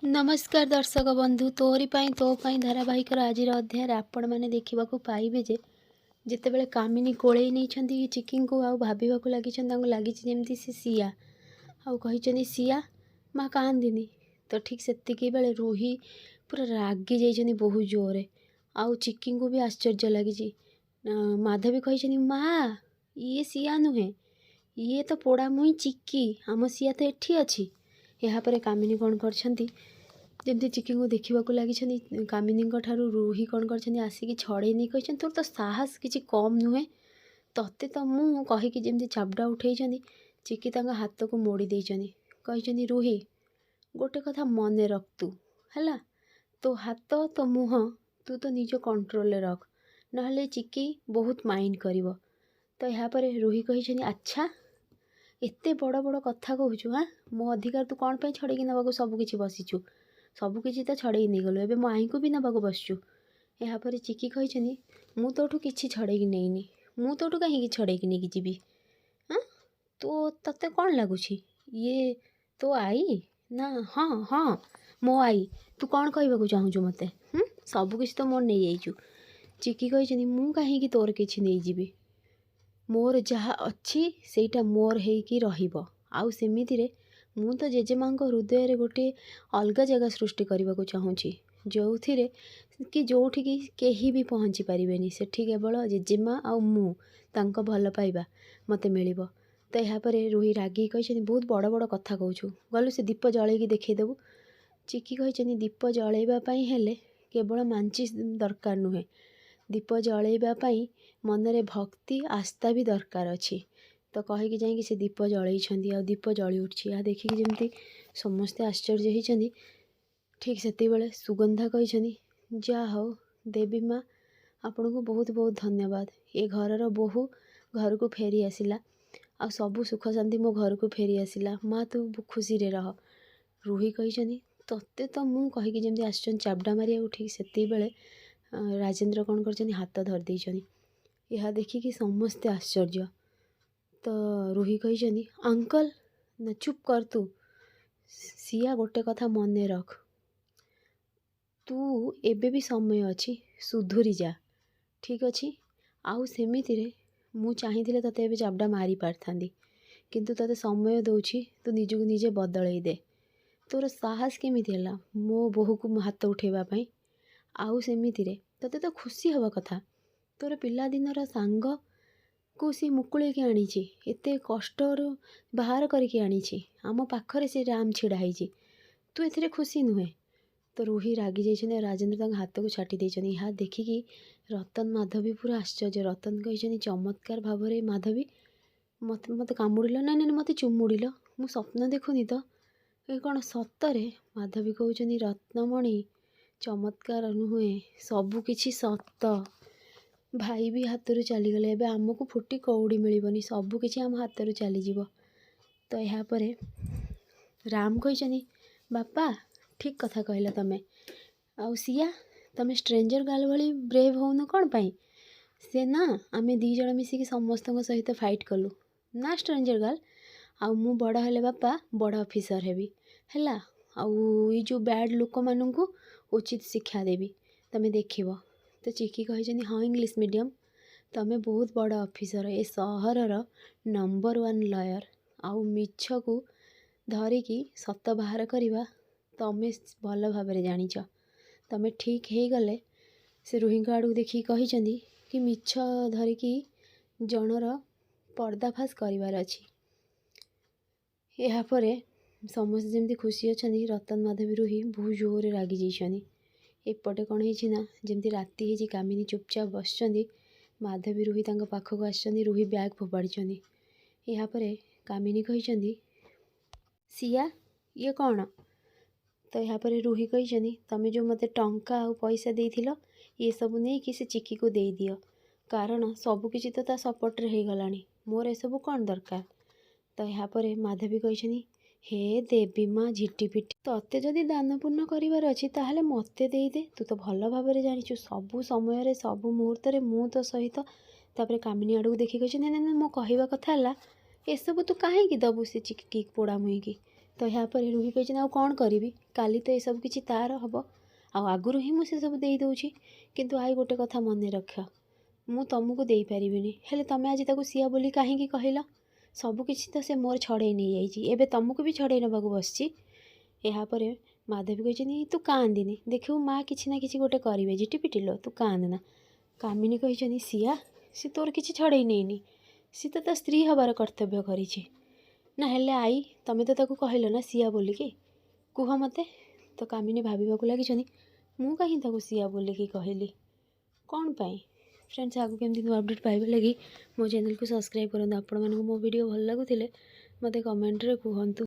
नमस्कार दर्शक बंधु तोहरी पाई तो पाई धारावाहिकर आज अध्याय आपण मैंने देखा पाइबे जे जितेबाला कामिनी कोड़े नहीं चिकी को आउ भाविबा लगी जमी से सिया आउ कही सिया माँ कांदिनी तो ठीक से बेले रूही पूरा रागी जाइए बहुत जोरे आउ चिकी को भी आश्चर्य लगी। माधवी कही माँ ये सिया नुहे ये तो पोड़ा मुई चिकी आम सिया तो एठी अच्छी। यापर कामिनी कौन करछंती जमती चिकी को देखा लगी कामिनी ठारू रूही कौन कर आसिक छड़े नहीं कही तोर तो साहस किसी कम नुहे तोते तो मु कहीकि जमी चापड़ा उठे चिकी हाथ को मोड़ी कही रूही गोटे कथा मन रख तू है तो हाथ तो मुह तू तो निज कंट्रोल रख ना चिकी बहुत माइंड कर। तो यापर रूही कही अच्छा एते बड़ बड़ कथा कहूँ हाँ मो अधिकार तू कौन पे छड़े नवा सबकि बसीचु सबकि तो छड़े नहीं गलु एवं मो आई को भी नवाक बसचु। यापर चिकी कही मु तोठू किसी छड़े नहीं मु तोठू कहीं छड़े नहीं जीवी हाँ तो तते कौन लगुच ये तो आई ना हाँ हाँ मो आई तू कौन कहवाक चाहूँ मत सबकि तो मोर नहीं जाइचु। चिकी कही मु कहीं तोर किसी नहीं जीवी मोर जहाँ अच्छी सेटा मोर होइकी रहिबो आउ सेमिति रे मु तो जेजेमा हृदय रे गोटे अलग जगह सृष्टि करने को चाहूँगी जो थी कि जोठिकी केही भी पहुँची पारे सेठी केवल जेजेमा आउ मु तांको भल पाइबा मते मिलिबो। तो यापर रूही रागी कही बहुत बड़ बड़ कथा कहूँ गलु से दीप जलैकी देखईदेबू। चिकी कही दीप जलैवाई हेले केवल मांचिस दरकार नुहे दीप जलैवाई मनरे भक्ति आस्था भी दरकार अच्छी। तो कहीकि जाइए से दीप जलैछंती आ दीप जली उठी या देखिकी जमी समस्ते आश्चर्य होती। ठीक से बेले सुगंधा कही जा हो देवी माँ आपण को बहुत बहुत धन्यवाद ये घर बोहू घर को फेरी आसला आ सबू सुख शांति मो घर को फेरी आसला माँ तू खुशी रे रह। रूही कही तोते तो मु कहीकि जमी आसचन चापड़ा मारिया ठीक से बेले राजेंद्र कौन कर हाथ धरदे यह देखिकी समस्ते आश्चर्य। तो रूही कही अंकल ना चुप कर तू सिया गोटे कथा मन रख तू एबे भी समय अच्छी सुधुरी जा ठीक अच्छी आउ सेमिति रे मु चाहिए तोते एबे चापड़ा मारी पारथांदी किंतु तोते समय दौची तू निजको निजे बदलई दे तोर साहस केमिति हैला मो बोहू को हाथ उठेबाई आउ सेमिति रे तोते तो खुशी हवा कथा तोर पिला दिनर सांग को सी मुकुलेकी आनी एते कष्टर बाहर करके आनी आम पाखरे से राम छिड़ाई तू एथिरे खुशी नुहे। तो रूही रागी जाइए राजेंद्र हाथ को छाटी देछन यह देखिकी रतन माधवी पूरा आश्चर्य। रतन कही चमत्कार भाव में माधवी मत मत कामुड़िल ना ना मत चुमुड़िल मु स्वप्न देखुनी तो ये कौन सतरे माधवी कहते रत्नमणि चमत्कार नुहे सबकि सत भाई भी हाथ रू चलीगले एवं आमको फुटी कौड़ी मिलबनी सबकि आम हाथ रू चलीज। तो यापर राम कही बापा ठीक कथा कहला तमें आउ सिया तमें स्ट्रेंजर गर्ल भली ब्रेव होन कौन पाई से ना आम दीज मिसिकी समस्त सहित फाइट कलु ना स्ट्रेंजर गर्ल आउ मु बड़ हेले बापा बड़ ऑफिसर हेबी हैला आउ ये जो बैड लोक मानू उचित शिक्षा देवी तमें देखिब। तो चिकी कही हाँ इंग्लिश मीडियम तमें बहुत बड़ ऑफिसर ए सहरर नंबर 1 लॉयर आउ मिछ को धरिकी सत बाहर करवा तमें भल भाव जानिच तमें ठीक हो गले से रूही आड़ देखी कही कि मिछ धरिकी जनर पर्दाफाश करार अच्छी। यापर समस्त जमी खुशी अच्छा रतन माधवी रूही बहुत जोर रागी जाइछनी एपटे कौन है जमी राति ही कामिनी चुपचाप बस माधवी रूही पाखक आसछंती रूही बैग फोपाड़ी यापर कामिनी कही सिया ये कौन। तो यापर रूही कही तमें जो मते टंका आ पैसा देथिल ये सब नहीं कि से चिकी को दे दियो कारण सबकि तो ता सपोर्ट रे हो गलानी मोर ए सब कौन दरकार। तो यापर माधवी कही हे देवी माँ झिटिपिटी तोते जदि दान पुण्य करार अच्छी ताहले मते दे तू तो भल भाव जाचु सबू समय सबू मुहूर्त मु तो सहित। तापर कामिनी आड़ को देखी कही ना ना मो कहवा कथा है ये सब तू कहीं दबू से चिकी पोड़ा मुईकी तो या पर रुही कहते आउ कौन करी काली तो ये सब किसी तार हम आगुरी ही मुझे सब दे दूँगी किंतु आई गोटे कथा मन रख मु तुमको दे पारिनी हेले तुम आज ताको सिया बोली कहीं कहल सबकि तो से मोर छड़े नहीं जाइए तुमको भी छड़े नवा बसची यापर माधवी कहते तू कांदिनी देखू माँ किसी ना कि गोटे करेंगे झिटी पिटिलो तू कांदना कामिनी कहते सिया सी तोर किसी छड़े नहीं सी तो स्त्री हबार कर्तव्य करी ना हेले आई तमें तो ताको कहल ना सिया बोलिकी कुह मते तो कामिनी भाविबा लगी मु कहीं ताको सिया बोलिकी कहली कौन पाई। फ्रेंड्स आगु केमती नुआ अपडेट पाइबा लगी मो चैनल को सब्सक्राइब करंतु। आपण मानकु मो वीडियो भल लागुथिले मते कमेंट रे कहंतु।